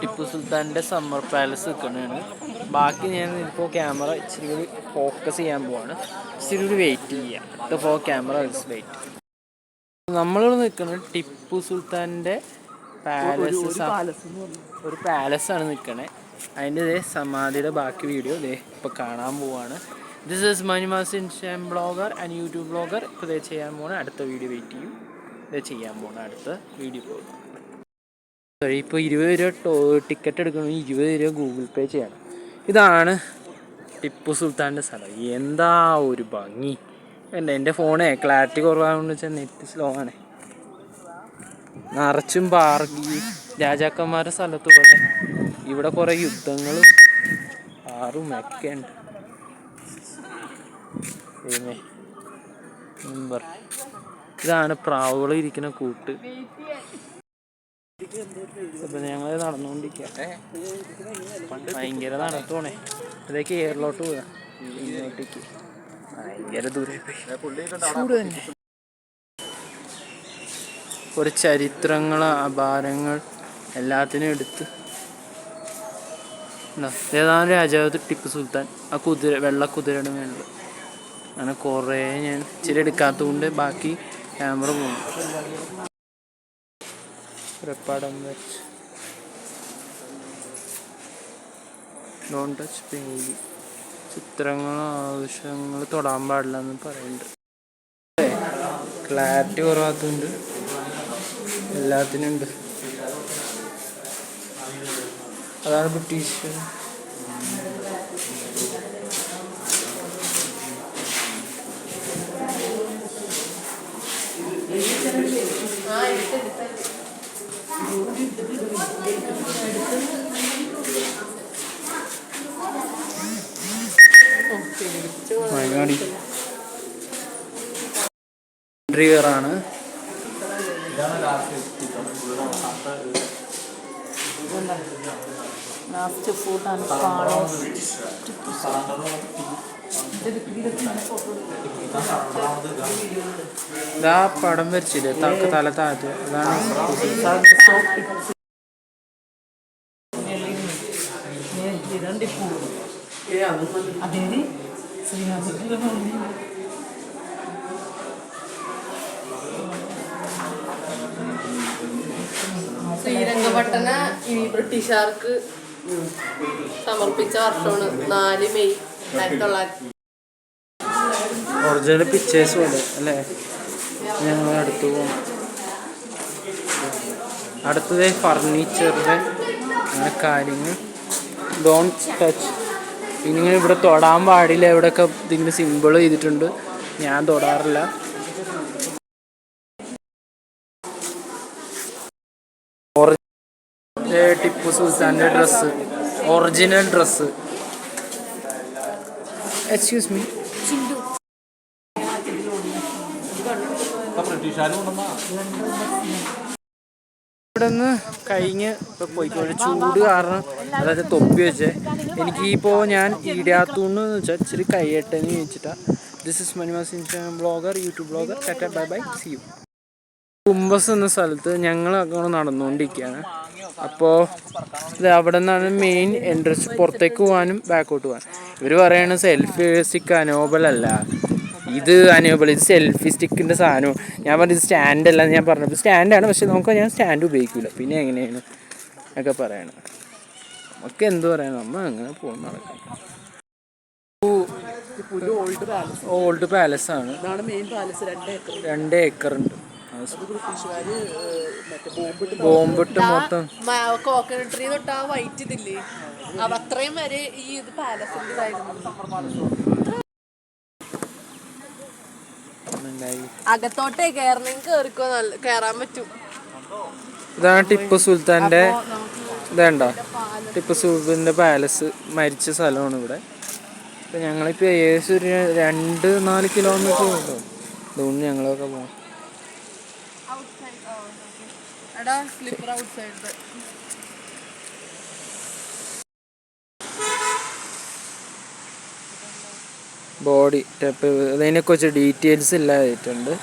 Tipu സുൽത്താൻ്റെ summer palace നിൽക്കുന്നതാണ്. ബാക്കി ഞാൻ ഇപ്പോൾ ക്യാമറ ഇച്ചിരി കൂടി ഫോക്കസ് ചെയ്യാൻ പോവാണ്. ഇച്ചിരി കൂടി വെയിറ്റ് ചെയ്യാം. For camera is wait. നമ്മളിവിടെ നിൽക്കുന്നത് ടിപ്പു സുൽത്താൻ്റെ ഒരു പാലസാണ് നിൽക്കണേ. അതിൻ്റെ സമാധിയുടെ ബാക്കി വീഡിയോ ഇപ്പോൾ കാണാൻ പോവാണ്. This is Manimas Instagram blogger and YouTube blogger. ഇപ്പോൾ ചെയ്യാൻ പോകണ അടുത്ത വീഡിയോ വെയിറ്റ് ചെയ്യും. ചെയ്യാൻ പോകണ അടുത്ത വീഡിയോ പോകും. ഇപ്പോൾ 20 രൂപ ടിക്കറ്റ് എടുക്കണമെങ്കിൽ 20 രൂപ ഗൂഗിൾ പേ ചെയ്യണം. ഇതാണ് ടിപ്പു സുൽത്താൻ്റെ സ്ഥലം. എന്താ ഒരു ഭംഗി അല്ല. എൻ്റെ ഫോണേ ക്ലാരിറ്റി കുറവാണെന്ന് വെച്ചാൽ നെറ്റ് സ്ലോ ആണ്. നിറച്ചും രാജാക്കന്മാരുടെ സ്ഥലത്ത് പോലെ ഇവിടെ കുറേ യുദ്ധങ്ങളും ആറും ഒക്കെ ഉണ്ട്. ഇതാണ് പ്രാവുകൾ ഇരിക്കുന്ന കൂട്ട്. ഇപ്പം ഞങ്ങൾ നടന്നുകൊണ്ടിരിക്കട്ടെ. ഭയങ്കര നടത്തോണേ. ഇതൊക്കെ എയറിലോട്ട് പോവാ. ഇങ്ങോട്ടേക്ക് ഭയങ്കര ദൂരെ ചൂട് തന്നെ. ഒരു ചരിത്രങ്ങൾ അപാരങ്ങൾ എല്ലാത്തിനും എടുത്ത് ഏതാണ് രാജാവ് ടിപ്പു സുൽത്താൻ. ആ വെള്ള കുതിരയുടെ മേളിൽ അങ്ങനെ കുറേ ഞാൻ ഇച്ചിരി എടുക്കാത്തതുകൊണ്ട് ബാക്കി ക്യാമറ പോകും. പടം വെച്ച് ഡോൺ ടച്ച് പേജ് ചിത്രങ്ങൾ ആവശ്യങ്ങൾ തൊടാൻ പാടില്ല എന്ന് പറയുന്നുണ്ട്. ക്ലാരിറ്റി കുറവാത്തതുകൊണ്ട് എല്ലാത്തിനും ഉണ്ട്. അതാണ് ബ്രിട്ടീഷ്. ആണ് ലാസ്റ്റ് ഫുഡ് ആൻഡ് ഫാളോസ്. ഇതാ പടം വരച്ചില്ലേ തല താഴത്ത്. അതാണ് ശ്രീരംഗപട്ടണ ഈ ബ്രിട്ടീഷുകാർക്ക് സമർപ്പിച്ച വർഷമാണ് 4 മെയ് 1900. ഒറിജിനൽ പിക്ചേഴ്സ് പോലെ അല്ലേ. ഞങ്ങൾ അടുത്ത് പോകും. അടുത്തത് ഫർണിച്ചറിൻ്റെ അങ്ങനെ കാര്യങ്ങൾ. Don't touch. ഇങ്ങനെ ഇവിടെ തൊടാൻ പാടില്ല. ഇവിടെയൊക്കെ ഇതിന് സിമ്പിൾ ചെയ്തിട്ടുണ്ട്. ഞാൻ തൊടാറില്ല. ടിപ്പു സുൽത്താൻ്റെ dress, original dress. Excuse me. ഇവിടെ നിന്ന് കഴിഞ്ഞ് ഇപ്പോൾ പോയിക്കോട്ടെ. ചൂട് കാരണം അതായത് തൊപ്പി വെച്ചേ. എനിക്കിപ്പോൾ ഞാൻ ഇടാത്തൂന്ന് വെച്ചാൽ ഇച്ചിരി കയ്യട്ടെന്ന് ചോദിച്ചിട്ടാണ്. This is Manimas Instagram blogger YouTube blogger. Tata bye bye see you. കുംഭസ് എന്ന സ്ഥലത്ത് ഞങ്ങൾ അങ്ങോട്ട് നടന്നുകൊണ്ടിരിക്കുകയാണ്. അപ്പോൾ ഇത് അവിടെ നിന്നാണ് മെയിൻ എൻട്രൻസ്. പുറത്തേക്ക് പോകാനും ബാക്കോട്ട് പോകാനും. ഇവർ പറയുന്നത് സെൽഫി സ്റ്റിക്ക് അനോബലല്ല. ഇത് അനേബിൾ. ഇത് സെൽഫി സ്റ്റിക്കിൻ്റെ സാധനവും. ഞാൻ പറഞ്ഞത് സ്റ്റാൻഡല്ല. ഞാൻ പറഞ്ഞത് സ്റ്റാൻഡാണ്, പക്ഷെ ഞാൻ സ്റ്റാൻഡ് ഉപയോഗിക്കില്ല. പിന്നെ എങ്ങനെയാണ് ഒക്കെ പറയണം. നമുക്ക് എന്ത് പറയണം, നമ്മൾ അങ്ങനെ പോകുന്ന നടക്കണം. ഓൾഡ് പാലസ് ആണ്. 2 ഏക്കറുണ്ട്. ബോംബിട്ട് മൊത്തം കോക്കനട്ട് ട്രീ തൊട്ട് ആ വൈറ്റ് ഇതില്ലേ അത്രയും വരെ ഈ ഇത് പാലസിന്റെ ഇതായിരുന്നു. അകത്തോട്ടേ കേറാൻ പറ്റും. ഇതാണ് ടിപ്പു സുൽത്താൻ്റെ ഇതേണ്ട. ടിപ്പു സുൽത്താൻ്റെ പാലസ് മരിച്ച സ്ഥലമാണ് ഇവിടെ. ഇപ്പം ഞങ്ങളിപ്പോൾ ഏകദേശം ഒരു 2-4 കിലോമീറ്റർ ഉണ്ടോ. അതുകൊണ്ട് ഞങ്ങളൊക്കെ പോകാം. ബോഡി ടൈപ്പ് അതിനെക്കുറിച്ച് ഡീറ്റെയിൽസ് ഇല്ലാതായിട്ടുണ്ട്.